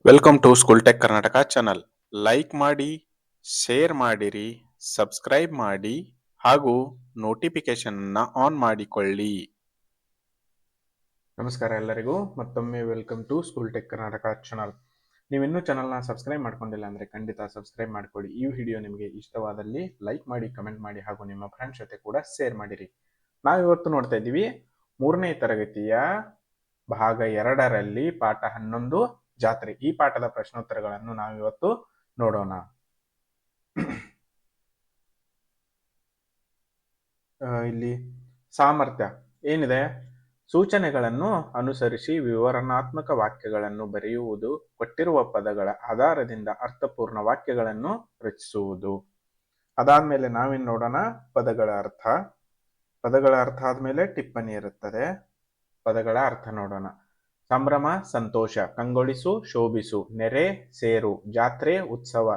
Welcome to school tech Karnataka channel. Like ಮಾಡಿ, share ಮಾಡಿರಿ, subscribe ಮಾಡಿ ಹಾಗೂ ನೋಟಿಫಿಕೇಶನ್ ಆನ್ ಮಾಡಿಕೊಳ್ಳಿ. ನಮಸ್ಕಾರ ಎಲ್ಲರಿಗೂ, ಮತ್ತೊಮ್ಮೆ welcome to school tech Karnataka channel. ನೀವಿನ್ನೂ ಚಾನಲ್ನ ಸಬ್ಸ್ಕ್ರೈಬ್ ಮಾಡ್ಕೊಂಡಿಲ್ಲ ಅಂದರೆ ಖಂಡಿತ ಸಬ್ಸ್ಕ್ರೈಬ್ ಮಾಡ್ಕೊಳ್ಳಿ. ಈ ವಿಡಿಯೋ ನಿಮಗೆ ಇಷ್ಟವಾದಲ್ಲಿ ಲೈಕ್ ಮಾಡಿ, ಕಮೆಂಟ್ ಮಾಡಿ ಹಾಗೂ ನಿಮ್ಮ ಫ್ರೆಂಡ್ಸ್ ಜೊತೆ ಕೂಡ ಶೇರ್ ಮಾಡಿರಿ. ನಾವಿವತ್ತು ನೋಡ್ತಾ ಇದ್ದೀವಿ 3ನೇ ತರಗತಿಯ ಭಾಗ 2ರಲ್ಲಿ ಪಾಠ 11 ಜಾತ್ರೆ. ಈ ಪಾಠದ ಪ್ರಶ್ನೋತ್ತರಗಳನ್ನು ನಾವಿವತ್ತು ನೋಡೋಣ. ಇಲ್ಲಿ ಸಾಮರ್ಥ್ಯ ಏನಿದೆ, ಸೂಚನೆಗಳನ್ನು ಅನುಸರಿಸಿ ವಿವರಣಾತ್ಮಕ ವಾಕ್ಯಗಳನ್ನು ಬರೆಯುವುದು, ಕೊಟ್ಟಿರುವ ಪದಗಳ ಆಧಾರದಿಂದ ಅರ್ಥಪೂರ್ಣ ವಾಕ್ಯಗಳನ್ನು ರಚಿಸುವುದು. ಅದಾದ್ಮೇಲೆ ನಾವೇನು ನೋಡೋಣ, ಪದಗಳ ಅರ್ಥ. ಪದಗಳ ಅರ್ಥ ಆದ್ಮೇಲೆ ಟಿಪ್ಪಣಿ ಇರುತ್ತದೆ. ಪದಗಳ ಅರ್ಥ ನೋಡೋಣ. ಸಂಭ್ರಮ, ಸಂತೋಷ, ಕಂಗೊಳಿಸು, ಶೋಭಿಸು, ನೆರೆ, ಸೇರು, ಜಾತ್ರೆ, ಉತ್ಸವ,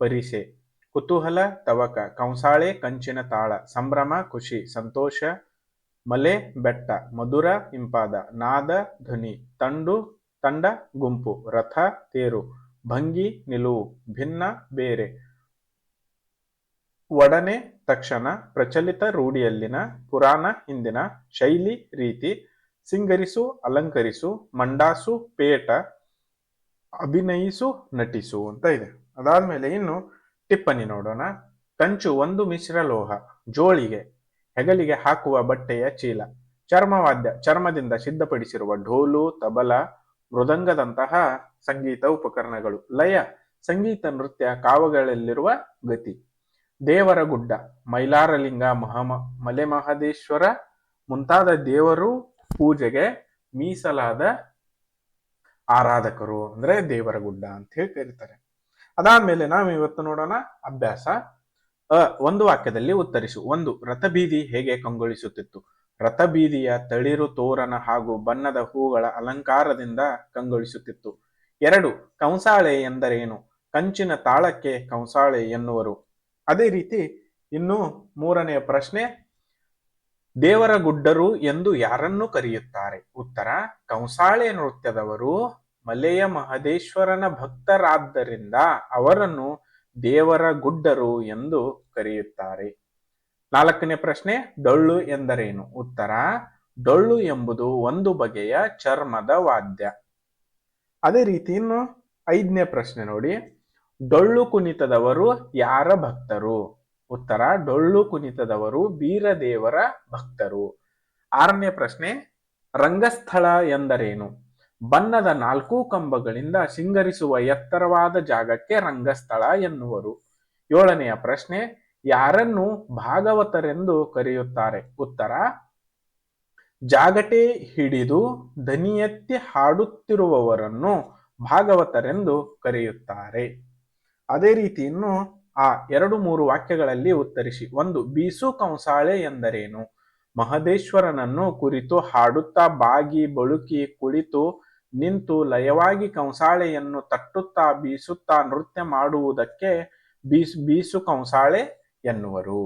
ಪರಿಸೆ, ಕುತೂಹಲ, ತವಕ, ಕಂಸಾಳೆ, ಕಂಚಿನ ತಾಳ, ಸಂಭ್ರಮ, ಖುಷಿ, ಸಂತೋಷ, ಮಲೆ, ಬೆಟ್ಟ, ಮಧುರ, ಇಂಪಾದ, ನಾದ, ಧ್ವನಿ, ತಂಡ, ಗುಂಪು, ರಥ, ತೇರು, ಭಂಗಿ, ನಿಲುವು, ಭಿನ್ನ, ಬೇರೆ, ಒಡನೆ, ತಕ್ಷಣ, ಪ್ರಚಲಿತ, ರೂಢಿಯಲ್ಲಿನ, ಪುರಾಣ, ಹಿಂದಿನ, ಶೈಲಿ, ರೀತಿ, ಸಿಂಗರಿಸು, ಅಲಂಕರಿಸು, ಮಂಡಾಸು, ಪೇಟ, ಅಭಿನಯಿಸು, ನಟಿಸು ಅಂತ ಇದೆ. ಅದಾದ್ಮೇಲೆ ಇನ್ನು ಟಿಪ್ಪಣಿ ನೋಡೋಣ. ಕಂಚು ಒಂದು ಮಿಶ್ರಲೋಹ, ಜೋಳಿಗೆ, ಹೆಗಲಿಗೆ ಹಾಕುವ ಬಟ್ಟೆಯ ಚೀಲ, ಚರ್ಮವಾದ್ಯ, ಚರ್ಮದಿಂದ ಸಿದ್ಧಪಡಿಸಿರುವ ಢೋಲು, ತಬಲ, ಮೃದಂಗದಂತಹ ಸಂಗೀತ ಉಪಕರಣಗಳು, ಲಯ, ಸಂಗೀತ ನೃತ್ಯ ಕಾವಗಳಲ್ಲಿರುವ ಗತಿ, ದೇವರ ಗುಡ್ಡ, ಮೈಲಾರಲಿಂಗ, ಮಲೆ ಮಹದೇಶ್ವರ ಮುಂತಾದ ದೇವರು ಪೂಜೆಗೆ ಮೀಸಲಾದ ಆರಾಧಕರು ಅಂದ್ರೆ ದೇವರ ಗುಡ್ಡ ಅಂತ ಹೇಳಿ ಕರೀತಾರೆ. ಅದಾದ್ಮೇಲೆ ನಾವು ಇವತ್ತು ನೋಡೋಣ ಅಭ್ಯಾಸ. ಒಂದು ವಾಕ್ಯದಲ್ಲಿ ಉತ್ತರಿಸು. 1. ರಥಬೀದಿ ಹೇಗೆ ಕಂಗೊಳಿಸುತ್ತಿತ್ತು? ರಥಬೀದಿಯ ತಳಿರು ತೋರಣ ಹಾಗೂ ಬಣ್ಣದ ಹೂಗಳ ಅಲಂಕಾರದಿಂದ ಕಂಗೊಳಿಸುತ್ತಿತ್ತು. 2. ಕಂಸಾಳೆ ಎಂದರೇನು? ಕಂಚಿನ ತಾಳಕ್ಕೆ ಕಂಸಾಳೆ ಎನ್ನುವರು. ಅದೇ ರೀತಿ ಇನ್ನು 3ನೆಯ ಪ್ರಶ್ನೆ, ದೇವರ ಗುಡ್ಡರು ಎಂದು ಯಾರನ್ನು ಕರೆಯುತ್ತಾರೆ? ಉತ್ತರ, ಕಂಸಾಳೆ ನೃತ್ಯದವರು ಮಲೆಯ ಮಹದೇಶ್ವರನ ಭಕ್ತರಾದ್ದರಿಂದ ಅವರನ್ನು ದೇವರ ಗುಡ್ಡರು ಎಂದು ಕರೆಯುತ್ತಾರೆ. 4ನೇ ಪ್ರಶ್ನೆ, ಡೊಳ್ಳು ಎಂದರೇನು? ಉತ್ತರ, ಡೊಳ್ಳು ಎಂಬುದು ಒಂದು ಬಗೆಯ ಚರ್ಮದ ವಾದ್ಯ. ಅದೇ ರೀತಿ ಇನ್ನು 5ನೇ ಪ್ರಶ್ನೆ ನೋಡಿ, ಡೊಳ್ಳು ಕುಣಿತದವರು ಯಾರ ಭಕ್ತರು? ಉತ್ತರ, ಡೊಳ್ಳು ಕುಣಿತದವರು ಬೀರದೇವರ ಭಕ್ತರು. 6ನೇ ಪ್ರಶ್ನೆ, ರಂಗಸ್ಥಳ ಎಂದರೇನು? ಬಣ್ಣದ 4 ಕಂಬಗಳಿಂದ ಸಿಂಗರಿಸುವ ಎತ್ತರವಾದ ಜಾಗಕ್ಕೆ ರಂಗಸ್ಥಳ ಎನ್ನುವರು. 7ನೆಯ ಪ್ರಶ್ನೆ, ಯಾರನ್ನು ಭಾಗವತರೆಂದು ಕರೆಯುತ್ತಾರೆ? ಉತ್ತರ, ಜಾಗಟೆ ಹಿಡಿದು ದನಿಯೆತ್ತಿ ಹಾಡುತ್ತಿರುವವರನ್ನು ಭಾಗವತರೆಂದು ಕರೆಯುತ್ತಾರೆ. ಅದೇ ರೀತಿ ಇನ್ನು ಆ 2-3 ವಾಕ್ಯಗಳಲ್ಲಿ ಉತ್ತರಿಸಿ. 1. ಬೀಸು ಕಂಸಾಳೆ ಎಂದರೇನು? ಮಹದೇಶ್ವರನನ್ನು ಕುರಿತು ಹಾಡುತ್ತಾ ಬಾಗಿ ಬಳುಕಿ ಕುಳಿತು ನಿಂತು ಲಯವಾಗಿ ಕಂಸಾಳೆಯನ್ನು ತಟ್ಟುತ್ತಾ ಬೀಸುತ್ತಾ ನೃತ್ಯ ಮಾಡುವುದಕ್ಕೆ ಬೀಸು ಕಂಸಾಳೆ ಎನ್ನುವರು.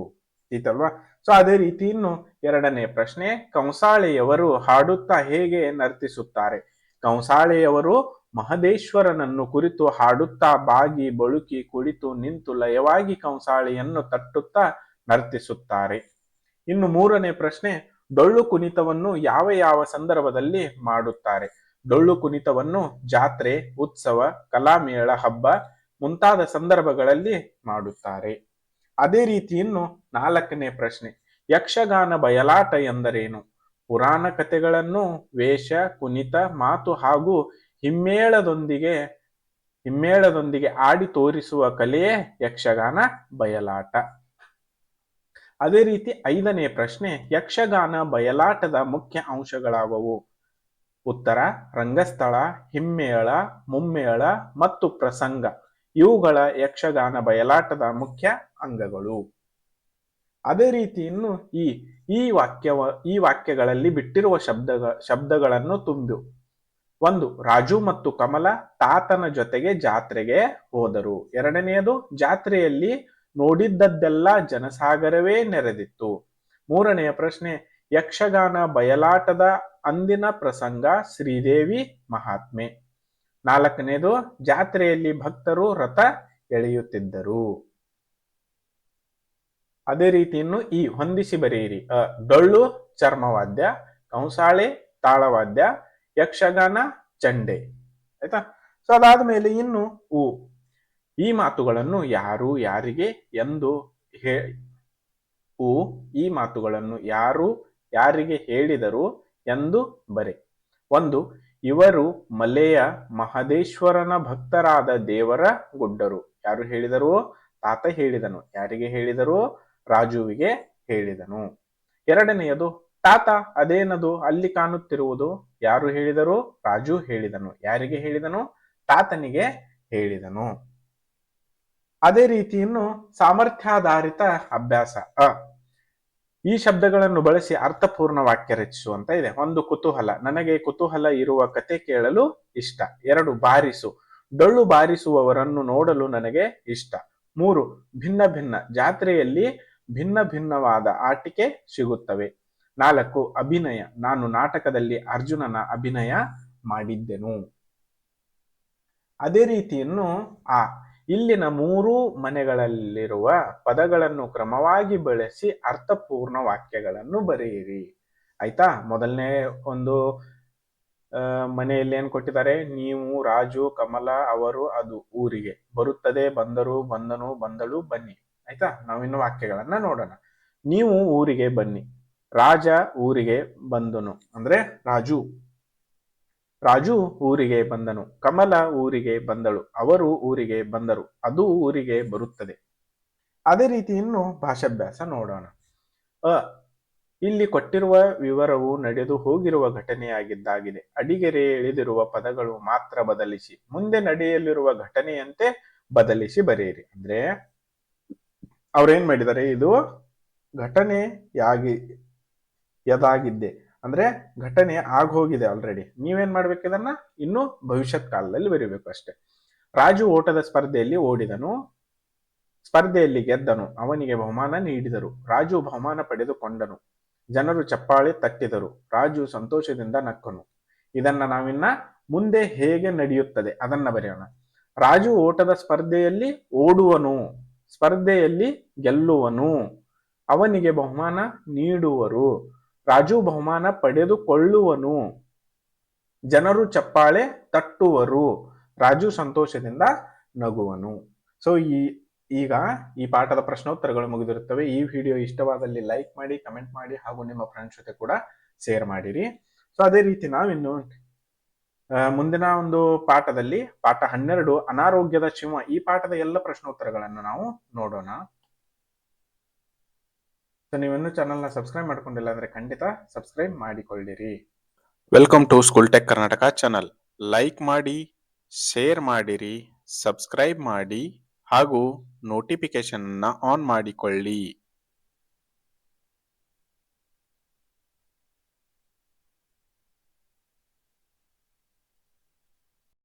ಈತಲ್ವಾ? ಸೊ ಅದೇ ರೀತಿ ಇನ್ನು 2ನೇ ಪ್ರಶ್ನೆ, ಕಂಸಾಳೆಯವರು ಹಾಡುತ್ತಾ ಹೇಗೆ ನರ್ತಿಸುತ್ತಾರೆ? ಕಂಸಾಳೆಯವರು ಮಹದೇಶ್ವರನನ್ನು ಕುರಿತು ಹಾಡುತ್ತಾ ಬಾಗಿ ಬಳುಕಿ ಕುಳಿತು ನಿಂತು ಲಯವಾಗಿ ಕಂಸಾಳೆಯನ್ನು ತಟ್ಟುತ್ತಾ ನರ್ತಿಸುತ್ತಾರೆ. ಇನ್ನು 3ನೇ ಪ್ರಶ್ನೆ, ಡೊಳ್ಳು ಕುಣಿತವನ್ನು ಯಾವ ಯಾವ ಸಂದರ್ಭದಲ್ಲಿ ಮಾಡುತ್ತಾರೆ? ಡೊಳ್ಳು ಕುಣಿತವನ್ನು ಜಾತ್ರೆ, ಉತ್ಸವ, ಕಲಾಮೇಳ, ಹಬ್ಬ ಮುಂತಾದ ಸಂದರ್ಭಗಳಲ್ಲಿ ಮಾಡುತ್ತಾರೆ. ಅದೇ ರೀತಿ ಇನ್ನು 4ನೇ ಪ್ರಶ್ನೆ, ಯಕ್ಷಗಾನ ಬಯಲಾಟ ಎಂದರೇನು? ಪುರಾಣ ಕಥೆಗಳನ್ನು ವೇಷ, ಕುಣಿತ, ಮಾತು ಹಾಗೂ ಹಿಮ್ಮೇಳದೊಂದಿಗೆ ಆಡಿ ತೋರಿಸುವ ಕಲೆಯೇ ಯಕ್ಷಗಾನ ಬಯಲಾಟ. ಅದೇ ರೀತಿ 5ನೇ ಪ್ರಶ್ನೆ, ಯಕ್ಷಗಾನ ಬಯಲಾಟದ ಮುಖ್ಯ ಅಂಶಗಳಾವವು? ಉತ್ತರ, ರಂಗಸ್ಥಳ, ಹಿಮ್ಮೇಳ, ಮುಮ್ಮೇಳ ಮತ್ತು ಪ್ರಸಂಗ ಇವುಗಳ ಯಕ್ಷಗಾನ ಬಯಲಾಟದ ಮುಖ್ಯ ಅಂಗಗಳು. ಅದೇ ರೀತಿ ಇನ್ನು ಈ ವಾಕ್ಯಗಳಲ್ಲಿ ಬಿಟ್ಟಿರುವ ಶಬ್ದಗಳನ್ನು ತುಂಬು. 1. ರಾಜು ಮತ್ತು ಕಮಲ ತಾತನ ಜೊತೆಗೆ ಜಾತ್ರೆಗೆ ಹೋದರು. 2ನೇದು, ಜಾತ್ರೆಯಲ್ಲಿ ನೋಡಿದ್ದೆಲ್ಲ ಜನಸಾಗರವೇ ನೆರೆದಿತ್ತು. 3ನೆಯ ಪ್ರಶ್ನೆ, ಯಕ್ಷಗಾನ ಬಯಲಾಟದ ಅಂದಿನ ಪ್ರಸಂಗ ಶ್ರೀದೇವಿ ಮಹಾತ್ಮೆ. 4ನೇದು ಜಾತ್ರೆಯಲ್ಲಿ ಭಕ್ತರು ರಥ ಎಳೆಯುತ್ತಿದ್ದರು. ಅದೇ ರೀತಿ ಇನ್ನು ಈ ಹೊಂದಿಸಿ ಬರೆಯಿರಿ. ಡೊಳ್ಳು ಚರ್ಮವಾದ್ಯ, ಕಂಸಾಳೆ ತಾಳವಾದ್ಯ, ಯಕ್ಷಗಾನ ಚಂಡೆ. ಆಯ್ತಾ? ಸೊ ಅದಾದ್ಮೇಲೆ ಇನ್ನು ಈ ಮಾತುಗಳನ್ನು ಯಾರು ಯಾರಿಗೆ ಎಂದು ಈ ಮಾತುಗಳನ್ನು ಯಾರು ಯಾರಿಗೆ ಹೇಳಿದರು ಎಂದು ಬರೆ. 1. ಇವರು ಮಲೆಯ ಮಹದೇಶ್ವರನ ಭಕ್ತರಾದ ದೇವರ ಗುಡ್ಡರು. ಯಾರು ಹೇಳಿದರು? ತಾತ ಹೇಳಿದನು. ಯಾರಿಗೆ ಹೇಳಿದರು? ರಾಜುವಿಗೆ ಹೇಳಿದನು. 2ನೇಯದು ತಾತ ಅದೇನದು ಅಲ್ಲಿ ಕಾಣುತ್ತಿರುವುದು? ಯಾರು ಹೇಳಿದರು? ರಾಜು ಹೇಳಿದನು. ಯಾರಿಗೆ ಹೇಳಿದನು? ತಾತನಿಗೆ ಹೇಳಿದನು. ಅದೇ ರೀತಿ ಇನ್ನು ಸಾಮರ್ಥ್ಯಾಧಾರಿತ ಅಭ್ಯಾಸ. ಈ ಶಬ್ದಗಳನ್ನು ಬಳಸಿ ಅರ್ಥಪೂರ್ಣ ವಾಕ್ಯ ರಚಿಸುವಂತ ಇದೆ. 1. ಕುತೂಹಲ, ನನಗೆ ಕುತೂಹಲ ಇರುವ ಕತೆ ಕೇಳಲು ಇಷ್ಟ. 2. ಬಾರಿಸು, ಡೊಳ್ಳು ಬಾರಿಸುವವರನ್ನು ನೋಡಲು ನನಗೆ ಇಷ್ಟ. 3. ಭಿನ್ನ ಭಿನ್ನ, ಜಾತ್ರೆಯಲ್ಲಿ ಭಿನ್ನ ಭಿನ್ನವಾದ ಆಟಿಕೆ ಸಿಗುತ್ತವೆ. 4. ಅಭಿನಯ, ನಾನು ನಾಟಕದಲ್ಲಿ ಅರ್ಜುನನ ಅಭಿನಯ ಮಾಡಿದ್ದೆನು. ಅದೇ ರೀತಿ ಇನ್ನು ಇಲ್ಲಿನ 3 ಮನೆಗಳಲ್ಲಿರುವ ಪದಗಳನ್ನು ಕ್ರಮವಾಗಿ ಬಳಸಿ ಅರ್ಥಪೂರ್ಣ ವಾಕ್ಯಗಳನ್ನು ಬರೆಯಿರಿ. ಆಯ್ತಾ? ಮೊದಲನೇ ಒಂದು ಮನೆಯಲ್ಲಿ ಏನ್ ಕೊಟ್ಟಿದ್ದಾರೆ? ನೀವು, ರಾಜು, ಕಮಲ, ಅವರು, ಅದು, ಊರಿಗೆ ಬರುತ್ತದೆ, ಬಂದರು, ಬಂದನು, ಬಂದಳು, ಬನ್ನಿ. ಆಯ್ತಾ? ನಾವಿನ್ನು ವಾಕ್ಯಗಳನ್ನ ನೋಡೋಣ. ನೀವು ಊರಿಗೆ ಬನ್ನಿ. ರಾಜ ಊರಿಗೆ ಬಂದನು ಅಂದ್ರೆ ರಾಜು ಊರಿಗೆ ಬಂದನು. ಕಮಲ ಊರಿಗೆ ಬಂದಳು. ಅವರು ಊರಿಗೆ ಬಂದರು. ಅದು ಊರಿಗೆ ಬರುತ್ತದೆ. ಅದೇ ರೀತಿ ಇನ್ನು ಭಾಷಾಭ್ಯಾಸ ನೋಡೋಣ. ಇಲ್ಲಿ ಕೊಟ್ಟಿರುವ ವಿವರವು ನಡೆದು ಹೋಗಿರುವ ಘಟನೆಯಾಗಿದ್ದಾಗಿದೆ. ಅಡಿಗೆರೆ ಎಳೆದಿರುವ ಪದಗಳು ಮಾತ್ರ ಬದಲಿಸಿ ಮುಂದೆ ನಡೆಯಲಿರುವ ಘಟನೆಯಂತೆ ಬದಲಿಸಿ ಬರೆಯಿರಿ. ಅಂದ್ರೆ ಅವ್ರೇನ್ ಮಾಡಿದ್ದಾರೆ? ಇದು ಘಟನೆಯಾಗಿದ್ದೆ ಅಂದ್ರೆ ಘಟನೆ ಆಗೋಗಿದೆ ಆಲ್ರೆಡಿ. ನೀವೇನ್ ಮಾಡ್ಬೇಕು? ಇದನ್ನ ಇನ್ನು ಭವಿಷ್ಯತ್ ಕಾಲದಲ್ಲಿ ಬರೀಬೇಕು ಅಷ್ಟೇ. ರಾಜು ಓಟದ ಸ್ಪರ್ಧೆಯಲ್ಲಿ ಓಡಿದನು. ಸ್ಪರ್ಧೆಯಲ್ಲಿ ಗೆದ್ದನು. ಅವನಿಗೆ ಬಹುಮಾನ ನೀಡಿದರು. ರಾಜು ಬಹುಮಾನ ಪಡೆದುಕೊಂಡನು. ಜನರು ಚಪ್ಪಾಳೆ ತಟ್ಟಿದರು. ರಾಜು ಸಂತೋಷದಿಂದ ನಕ್ಕನು. ಇದನ್ನ ನಾವಿನ್ನ ಮುಂದೆ ಹೇಗೆ ನಡೆಯುತ್ತದೆ ಅದನ್ನ ಬರೆಯೋಣ. ರಾಜು ಓಟದ ಸ್ಪರ್ಧೆಯಲ್ಲಿ ಓಡುವನು. ಸ್ಪರ್ಧೆಯಲ್ಲಿ ಗೆಲ್ಲುವನು. ಅವನಿಗೆ ಬಹುಮಾನ ನೀಡುವರು. ರಾಜು ಬಹುಮಾನ ಪಡೆದುಕೊಳ್ಳುವನು. ಜನರು ಚಪ್ಪಾಳೆ ತಟ್ಟುವರು. ರಾಜು ಸಂತೋಷದಿಂದ ನಗುವನು. ಸೊ ಈಗ ಈ ಪಾಠದ ಪ್ರಶ್ನೋತ್ತರಗಳು ಮುಗಿದಿರುತ್ತವೆ. ಈ ವಿಡಿಯೋ ಇಷ್ಟವಾದಲ್ಲಿ ಲೈಕ್ ಮಾಡಿ, ಕಮೆಂಟ್ ಮಾಡಿ ಹಾಗೂ ನಿಮ್ಮ ಫ್ರೆಂಡ್ಸ್ ಜೊತೆ ಕೂಡ ಶೇರ್ ಮಾಡಿರಿ. ಸೊ ಅದೇ ರೀತಿ ನಾವಿನ್ನು ಮುಂದಿನ ಒಂದು ಪಾಠದಲ್ಲಿ ಪಾಠ 12 ಅನಾರೋಗ್ಯದ ಶಿವ, ಈ ಪಾಠದ ಎಲ್ಲ ಪ್ರಶ್ನೋತ್ತರಗಳನ್ನು ನಾವು ನೋಡೋಣ. ಸೊ ನೀವಿನ್ನೂ ಚಾನಲ್ನ ಸಬ್ಸ್ಕ್ರೈಬ್ ಮಾಡ್ಕೊಂಡಿಲ್ಲ ಅಂದ್ರೆ ಖಂಡಿತ ಸಬ್ಸ್ಕ್ರೈಬ್ ಮಾಡಿಕೊಳ್ಳಿರಿ. Welcome to school tech Karnataka channel. Like ಮಾಡಿ, ಶೇರ್ ಮಾಡಿರಿ, ಸಬ್ಸ್ಕ್ರೈಬ್ ಮಾಡಿ ಹಾಗೂ ನೋಟಿಫಿಕೇಶನ್ ಆನ್ ಮಾಡಿಕೊಳ್ಳಿ.